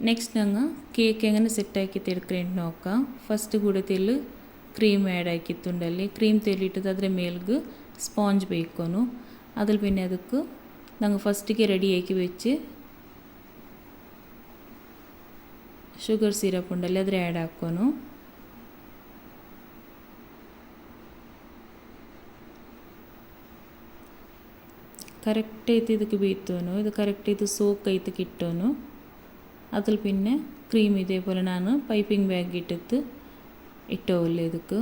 നെക്സ്റ്റ് ഞങ്ങൾ കേക്ക് എങ്ങനെ സെറ്റാക്കി തെടുക്കേണ്ടി നോക്കാം. ഫസ്റ്റ് കൂടത്തിൽ ക്രീം ആ್ಯಡ್ ആക്കിയിട്ടുണ്ടല്ലേ, ക്രീം തെല്ലിട്ടത് ಅದರ ಮೇಲ್ಗೆ ಸ್ಪಾಂಜ್ ಬೇಕೋನು. അതിൽ പിന്നെ ಅದಕ್ಕೆ ഞങ്ങൾ ഫസ്റ്റിಗೆ റെഡിയാക്കി വെച്ച് ಶುಗರ್ ಸಿರಪ್ ಉಂಡಲ್ಲಿ ಅದ್ರ ಆ್ಯಡ್ ಹಾಕೋನು. കറക്റ്റ് ആയിട്ട് ಇದಕ್ಕೆ ബീത്തോನು. ഇത് കറക്റ്റ് ആയിട്ട് സോക്ക് ആയിട്ട് കിട്ടോನು. അതിൽ പിന്നെ ക്രീം ഇതേപോലെ ನಾನು ಪೈಪಿಂಗ್ ಬ್ಯಾಗ್ ಇಟ್ಟಿತ್ತು ಇಟ್ಟೋಲ್ಲ. ಇದಕ್ಕೆ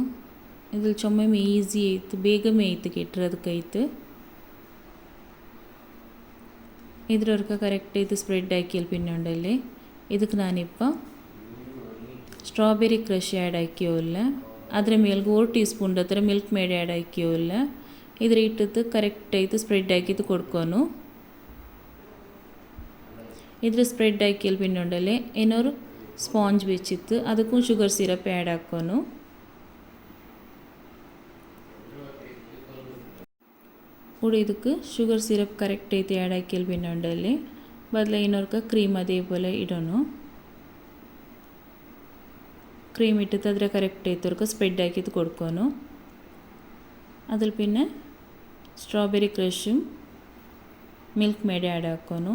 ഇതിൽ ചുമ്മ ഈസി ആയിട്ട് ಬೇಗമേ ആയിട്ട് കിട്ടുന്നതൊക്കെയായിട്ട് ഇതിലൊക്കെ കറക്റ്റ് ആയിട്ട് സ്പ്രെഡ് ആക്കിയാൽ പിന്നെ ഉണ്ടല്ലേ. ಇದಕ್ಕೆ ನಾನಿപ്പോൾ ಸ್ಟ್ರಾಬೆರಿ ಕ್ರಷ್ ಆ್ಯಡ್ ಹಾಕಿಯೋಲ್ಲ. ಅದರ ಮೇಲ್ಗೆ 1 ಟೀ ಸ್ಪೂನ್ ಹತ್ರ ಮಿಲ್ಕ್ ಮೇಡ್ ಆ್ಯಡ್ ಹಾಕಿಯೋಲ್ಲ. ಇದ್ರ ಇಟ್ಟದ್ದು ಕರೆಕ್ಟ್ ಆಯಿತು ಸ್ಪ್ರೆಡ್ ಹಾಕಿದ್ದು ಕೊಡ್ಕೊನು. ಇದ್ರ ಸ್ಪ್ರೆಡ್ ಹಾಕಿಯಲ್ പിന്നെ ഉണ്ടല്ലേ ಏನೋರು ಸ್ಪಾಂಜ್ വെച്ചിട്ട് ಅದಕ್ಕೂ ಶುಗರ್ ಸಿರಪ್ ಆ್ಯಡ್ ಹಾಕೋನು. കൂടി ಇದಕ್ಕೆ ಶುಗರ್ ಸಿರಪ್ ಕರೆಕ್ಟ್ ಆಯಿತು ಆ್ಯಡ್ ಹಾಕಿಯಲ್ പിന്നെ ഉണ്ടല്ലേ ಬದಲ ಇನ್ನೊರ್ಕ ಕ್ರೀಮ್ അതേപോലെ ഇടണു. ക്രീം ഇട്ടിട്ട് അതിൽ കറക്റ്റ് ആയിത്തവർക്ക് സ്പ്രെഡ് ആക്കിയിട്ട് കൊടുക്കുന്നു. അതിൽ പിന്നെ ಸ್ಟ್ರಾಬೆರಿ ಕ್ರಷും ಮಿಲ್ಕ್ ಮೇಡ್ ಆ್ಯಡ್ ಹಾಕೋನು.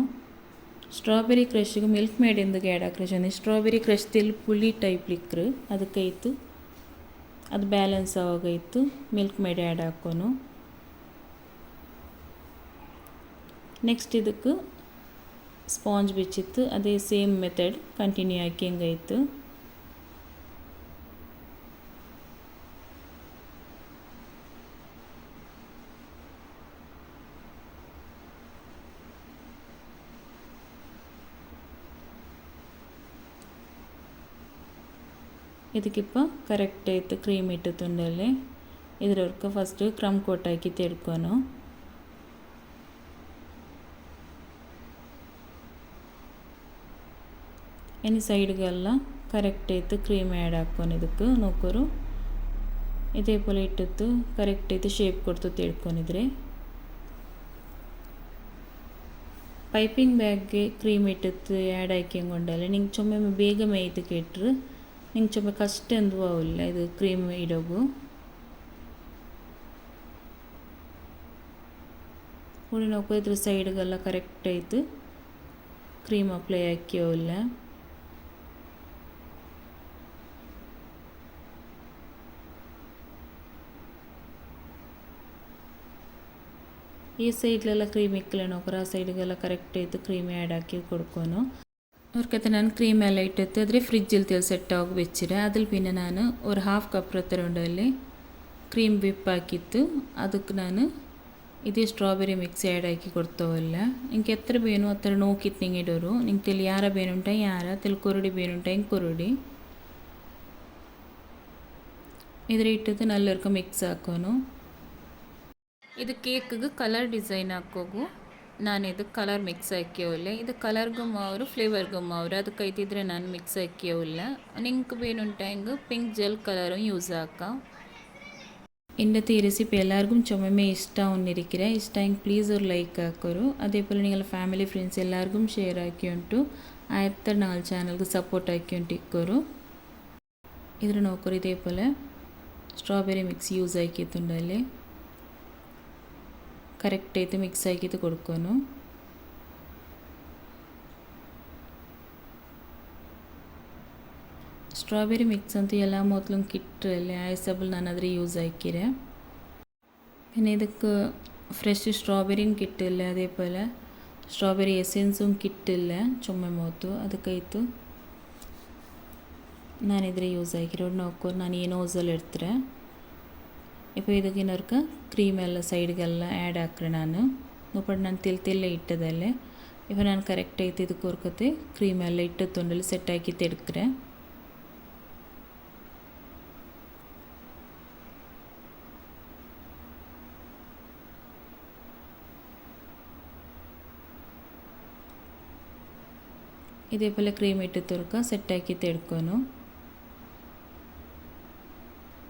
ಸ್ಟ್ರಾಬೆರಿ ಕ್ರಷ್ಗೆ ಮಿಲ್ಕ್ ಮೇಡ್ ಎಂದಕ್ಕೆ ಆ್ಯಡ್ ಹಾಕ್ರೆ ಸ್ಟ್ರಾಬೆರಿ ಕ್ರಷ್ ತೆಲ್ ಪುಳಿ ಟೈಪ್ ಲಿಕ್ರು ಅದಕ್ಕಾಯ್ತು ಅದು ಬ್ಯಾಲೆನ್ಸ್ ಆವಾಗಾಯ್ತು ಮಿಲ್ಕ್ ಮೇಡ್ ಆ್ಯಡ್ ಹಾಕೋನು. ನೆಕ್ಸ್ಟ್ ಇದಕ್ಕೆ ಸ್ಪಾಂಜ್ ಬಿಚ್ಚಿತ್ತು ಅದೇ ಸೇಮ್ ಮೆಥಡ್ ಕಂಟಿನ್ಯೂ ಆಗಿ ಹೆಂಗಾಯಿತು. ಇದಕ್ಕಿപ്പോൾ ಕರೆಕ್ಟ್ ಆಯಿತು ಕ್ರೀಮ್ ಇಟ್ಟುತ್ತುಂಡಲ್ಲಿ ಇದರವರೆಗೆ ಫಸ್ಟು ಕ್ರಮ್ ಕೋಟ್ ಹಾಕಿ ತೆಡ್ಕೊನು. ಇನ್ನು ಸೈಡ್ಗೆಲ್ಲ ಕರೆಕ್ಟ್ ಆಯಿತು ಕ್ರೀಮ್ ಆ್ಯಡ್ ಹಾಕ್ಕೊಂಡು ಇದಕ್ಕೆ ನೋಕೋರು ಇದೇപോലെ ಇಟ್ಟಿತ್ತು ಕರೆಕ್ಟ್ ಆಯಿತು ಶೇಪ್ ಕೊಡ್ತು ತೆಡ್ಕೊಂಡಿದ್ರೆ. ಪೈಪಿಂಗ್ ಬ್ಯಾಗ್ಗೆ ಕ್ರೀಮ್ ಇಟ್ಟಿತ್ತು ಆ್ಯಡ್ ಹಾಕಿಕೊಂಡಲ್ಲ ನಿಂಗೆ ಚೊಮ್ಮೆ ಬೇಗ ಮೇಯ್ತು ಕೆಟ್ಟರು ನಿಂಗೆ ಚೊಮ್ಮೆ ಕಷ್ಟ ಎಂದೂ ಆವಿಲ್ಲ ಇದು ಕ್ರೀಮ್ ಇಡೋಗು. ಹುಳಿ ನೋಕೋ ಇದ್ರ ಸೈಡ್ಗೆಲ್ಲ ಕರೆಕ್ಟ್ ಆಯಿತು ಕ್ರೀಮ್ ಅಪ್ಲೈ ಹಾಕಿಯೋಲ್ಲ. ಈ ಸೈಡ್ಲೆಲ್ಲ ಕ್ರೀಮ್ ಇಕ್ಕಲೆ ನೋಕ್ರೆ ಆ ಸೈಡ್ಗೆಲ್ಲ ಕರೆಕ್ಟ್ ಆಯಿತು ಕ್ರೀಮ್ ಆ್ಯಡ್ ಹಾಕಿ ಕೊಡ್ಕೊನು. ಅವ್ರಕತ್ತೆ ನಾನು ಕ್ರೀಮ್ ಎಲ್ಲ ಇಟ್ಟಿತ್ತು ಆದರೆ ಫ್ರಿಜ್ಜಲ್ಲಿ ತೆಲ್ ಸೆಟ್ ಆಗಿ വെച്ചിട്ട് അതിൽ പിന്നെ ഞാൻ ഒരു 1/2 കപ്പ് ರತ್ತರೊಂಡಲ್ಲಿ ಕ್ರೀಮ್ ವಿಪ್ ಹಾಕಿತ್ತು ಅದಕ್ಕೆ ನಾನು ಇದೇ ಸ್ಟ್ರಾಬೆರಿ ಮಿಕ್ಸ್ ಆ್ಯಡ್ ಹಾಕಿ ಕೊಡ್ತಾವಲ್ಲ. ನಿಂಗೆ ಎತ್ತರ ಬೇನು ಹತ್ರ ನೋಕಿತ್ತು ನಿಂಗೆ ಇಡೋರು ನಿಂಗೆ ತೆಲಿ ಯಾರ ಬೇನುಂಟ ಯಾರ ತೆಲ್ ಕೊರಡಿ ಬೇನುಂಟ ಹಿಂಗೆ ಕೊರಡಿ ಇದ್ರ ಇಟ್ಟದ್ದು ನಲ್ಲರ್ಕ ಮಿಕ್ಸ್ ಹಾಕೋನು. ಇದು ಕೇಕ್ಗೆ ಕಲರ್ ಡಿಸೈನ್ ಹಾಕೋಗು. ನಾನು ಇದು ಕಲರ್ ಮಿಕ್ಸ್ ಹಾಕಿಯವಲ್ಲ. ಇದು ಕಲರ್ಗೂ ಮಾವರು ಫ್ಲೇವರ್ಗೂ ಮಾವರು ಅದಕ್ಕೈತಿದ್ರೆ ನಾನು ಮಿಕ್ಸ್ ಹಾಕಿಯವಲ್ಲ. ನಿಂಗೆ ಬೇನುಂಟಾಂಗೆ ಪಿಂಕ್ ಜೆಲ್ ಕಲರು ಯೂಸ್ ಹಾಕ. ഇന്നത്തെ ഈ റെസിപ്പി എല്ലാവർക്കും ചുമമേ ഇഷ്ടമാവുന്നിരിക്കുക. ഇഷ്ടമെങ്കിൽ പ്ലീസ് ഒരു ലൈക്ക് ആക്കരു. അതേപോലെ നിങ്ങളുടെ ഫാമിലി ഫ്രണ്ട്സ് എല്ലാവർക്കും ഷെയർ ആക്കിയുಂಟು. ಆಯ್ತಾ ನಾಲ್ ಚಾನಲ್ಗೆ ಸಪೋರ್ಟ್ ಆಕಿಯುಂಟಿಕ್ಕರು. ಇದ್ರ ನೋಕರು ಇದೇಪೋಲೆ ಸ್ಟ್ರಾಬೆರಿ ಮಿಕ್ಸ್ ಯೂಸ್ ಆಕಿತ್ತುಂಡಲ್ಲಿ ಕರೆಕ್ಟ್ ಐತೆ ಮಿಕ್ಸ್ ಆಕಿತ್ತು ಕೊಡ್ಕೊನು. ಸ್ಟ್ರಾಬೆರಿ ಮಿಕ್ಸ್ ಅಂತೂ ಎಲ್ಲ ಮೊದಲು ಕಿಟ್ಟರಲ್ಲಿ ಆಯ್ಸಬಲ್ ನಾನು ಅದ್ರ ಯೂಸ್ ಆಕಿರೆ. പിന്നെ ಇದಕ್ಕೆ ಫ್ರೆಶ್ ಸ್ಟ್ರಾಬೆರಿನ കിട്ടില്ല. അതേപോലെ സ്ട്രോബെറി എസെൻസും കിട്ടില്ല ചുമ മോತು ಅದಕ್ಕಾಯ್ತು ನಾನಿದ್ರೆ ಯೂಸ್ ಆಕಿರೋದು ನೋಕೋ. ನಾನು ಏನೋ ಓಸಲ್ಲಿ ಇಡ್ತಾರೆ ഇപ്പോൾ ಇದಕ್ಕಿನ್ನೋರ್ಕ ಕ್ರೀಮ್ ಎಲ್ಲ ಸೈಡ್ಗೆಲ್ಲ ಆ್ಯಡ್ ಹಾಕ್ರೆ ನಾನು ನೋಪಟ್ಟು ನಾನು ತಿಲ್ತಿಲ್ಲೇ ಇಟ್ಟದಲ್ಲೇ. ഇപ്പോൾ ನಾನು ಕರೆಕ್ಟ್ ಐತೆ ಇದಕ್ಕೆ ಹೊರ್ಕತೆ ಕ್ರೀಮ್ ಎಲ್ಲ ಇಟ್ಟು ತೊಂಡಲ್ಲಿ ಸೆಟ್ ಹಾಕಿ ತೆಡ್ಕ್ರೆ. ഇതേപോലെ ക്രീം ഇട്ട് തുറക്കുക സെറ്റാക്കിയിട്ട് എടുക്കുന്നു.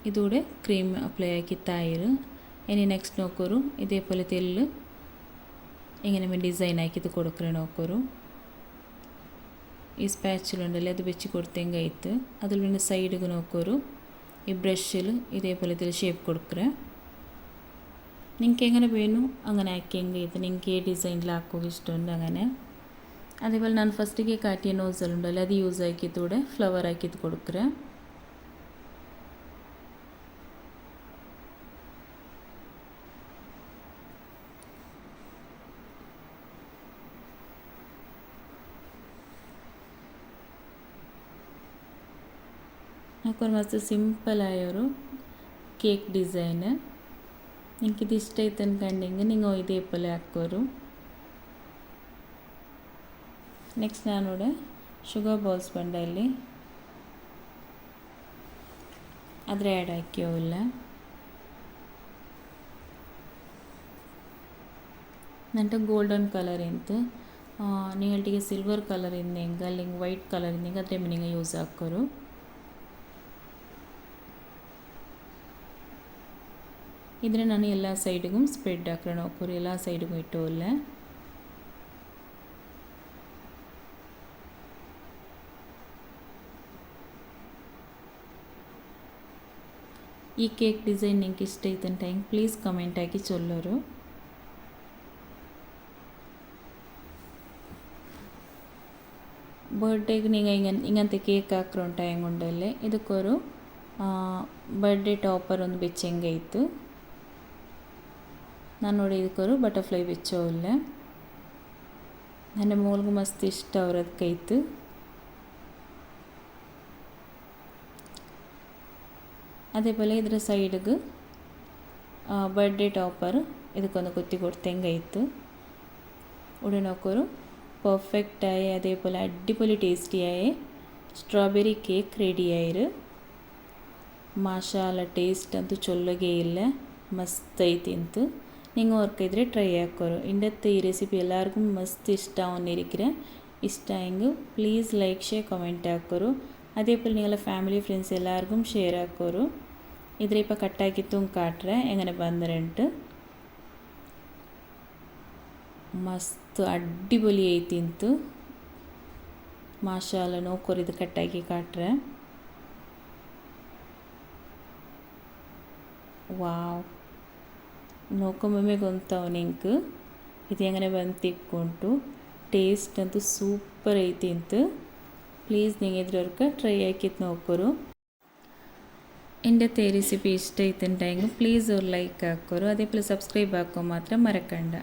ഇതൂടെ ക്രീം അപ്ലൈ ആക്കി തായിര്. ഇനി നെക്സ്റ്റ് നോക്കൂ ഇതേപോലെ തെല്ല് ഇങ്ങനെ ഡിസൈൻ ആക്കിയിട്ട് കൊടുക്കറ നോക്കൂ. ഈ സ്പാച്ചിലുണ്ടല്ലേ അത് വെച്ച് കൊടുത്തെങ്കിൽ ആಯ್ತು. അതിൽ പിന്നെ സൈഡിಗೆ നോക്കൂ ഈ ബ്രഷിൽ ഇതേപോലെ തെല്ല് ഷേപ്പ് കൊടുക്കറ. നിങ്ങൾക്ക് എങ്ങനെ വേണു അങ്ങനെ ആക്കിയെങ്കിൽ ആಯ್ತು. നിങ്ങൾക്ക് ഡിസൈനിൽ ആക്കുക ഇഷ്ടമുണ്ട് അങ്ങനെ. അതേപോലെ ನಾನು ಫಸ್ಟಿಗೆ ಕಾಟಿಯ ನೋಸಲ್ ಉಂಡಲ್ಲ ಅದು ಯೂಸ್ ಆಕಿತ್ತೂടെ ಫ್ಲವರ್ ಹಾಕಿದ್ದು ಕೊಡ್ಕ್ರೆ. ಹಾಕೋರು ಮಸ್ತ್ ಸಿಂಪಲ್ ಆಯೋರು ಕೇಕ್ ಡಿಸೈನ್. ನಿಂಗೆ ಇದು ಇಷ್ಟ ಆಯ್ತು ಅನ್ಕಂಡಿಂಗೆ ನೀವು ಇದೇ ಪಲ್ಲೆ ಹಾಕೋರು. ನೆಕ್ಸ್ಟ್ ನಾನು ನೋಡಿ ಶುಗರ್ ಬಾಲ್ಸ್ ಬಂಡಲ್ಲಿ ಅದ್ರ ಆ್ಯಡ್ ಹಾಕಿಯವಲ್ಲ. ನಂಟ ಗೋಲ್ಡನ್ ಕಲರ್ ಇಂತು ನೀಟಿಗೆ ಸಿಲ್ವರ್ ಕಲರ್ ಇಂದೆಂಗೆ ಅಲ್ಲಿಂಗೆ ವೈಟ್ ಕಲರ್ ಇಂದೆಂಗೆ ಅದ್ರ ಮೀನಿಂಗ್ ಯೂಸ್ ಹಾಕೋರು. ಇದ್ರೆ ನಾನು ಎಲ್ಲ ಸೈಡಿಗೂ ಸ್ಪ್ರೆಡ್ ಹಾಕ್ರೆ ನೋಕೋರು. ಎಲ್ಲ ಸೈಡಿಗೂ ಇಟ್ಟವಲ್ಲ. ಈ ಕೇಕ್ ಡಿಸೈನ್ ನಿಂಗೆ ಇಷ್ಟ ಐತಂತ ಹೆಂಗೆ ಪ್ಲೀಸ್ ಕಮೆಂಟ್ ಹಾಕಿ ಚೊಲ್ಲೋರು. ಬರ್ಡೇಗೆ ನೀವು ಹಿಂಗಂತೆ ಕೇಕ್ ಹಾಕ್ರೊಂಟ ಹೆಂಗುಂಡಲ್ಲೇ ಇದಕ್ಕೋರು ಬರ್ಡೇ ಟಾಪರ್ ಒಂದು ಬೆಚ್ಚಂಗೆ ಇತ್ತು. ನಾನು ನೋಡಿ ಇದಕ್ಕೋರು ಬಟರ್ಫ್ಲೈ ಬೆಚ್ಚೋಲ್ಲ. ನನ್ನ ಮೂಲ್ಗೂ ಮಸ್ತ್ ಇಷ್ಟ ಅವ್ರದಕ್ಕೈತು. അതേപോലെ ಇದರ ಸೈಡ್ಗೆ ಬರ್ಡೇ ಟಾಪರ್ ಇದಕ್ಕೊಂದು ಕುತ್ತಿ കൊടുത്തെങ്കാಯ್ತು. ഉടനെ നോക്കൊരു പെർഫെക്റ്റായി അതേപോലെ അടിപൊളി ടേസ്റ്റിയായ സ്ട്രോബെറി കേക്ക് റെഡിയായിര്. ಮಾಶಾಲ್ಲ ಟೇಸ್ಟ್ ಅಂತೂ ಚೊಲ್ಲಗೆ ಇಲ್ಲ, ಮಸ್ತ್ ಐತಿಂತು. ನೀವು ಓರ್ಕಿದ್ರೆ ಟ್ರೈ ಹಾಕೋರು. ಇಂಡತ್ತೆ ಈ ರೆಸಿಪಿ ಎಲ್ಲರಿಗೂ ಮಸ್ತ್ ಇಷ್ಟ ಅವನಿರಿಕ್ರೆ. ಇಷ್ಟ ಹೆಂಗೆ ಪ್ಲೀಸ್ ಲೈಕ್ ಶೇರ್ ಕಮೆಂಟ್ ಹಾಕೋರು. അതേപോലെ നിങ്ങളുടെ ഫാമിലി ഫ്രണ്ട്സ് എല്ലാവർക്കും ഷെയർ ആക്കോരു. ഇതിലിപ്പോൾ കട്ടാക്കിത്തും കാട്ടറെ എങ്ങനെ ಬಂದರಂಟು ಮಸ್ತ್ ಅಡ್ಡಿಪೊಲಿ ಐತಿಂತು. ಮಾಶಾಲ್ಲ ನೋಕೋರು ಇದು ಕಟ್ಟಾಕಿ ಕಾಟ್ರೆ. ವಾವ್ ನೋಕೊಂಬೊಮ್ಮೆ ಗೊತ್ತಾವು ನಿಂಗೆ ಇದು ಹೆಂಗನೆ ಬಂದು ತಿಕ್ಕೊಂಟು. ಟೇಸ್ಟ್ ಅಂತೂ ಸೂಪರ್ ಐತಿಂತು. ಪ್ಲೀಸ್ ನೀವು ಇದ್ರವರ್ಗೆ ಟ್ರೈ ಹಾಕಿತ್ತು ನೋಕೋರು. ಇಂಡತ್ತೆ ರೆಸಿಪಿ ಇಷ್ಟ ಐತಂಟಾಗ ಪ್ಲೀಸ್ ಅವ್ರು ಲೈಕ್ ಹಾಕೋರು. അതേപോലെ സബ്സ്ക്രൈബ് ആക്കോ മാത്രം മറക്കണ്ട.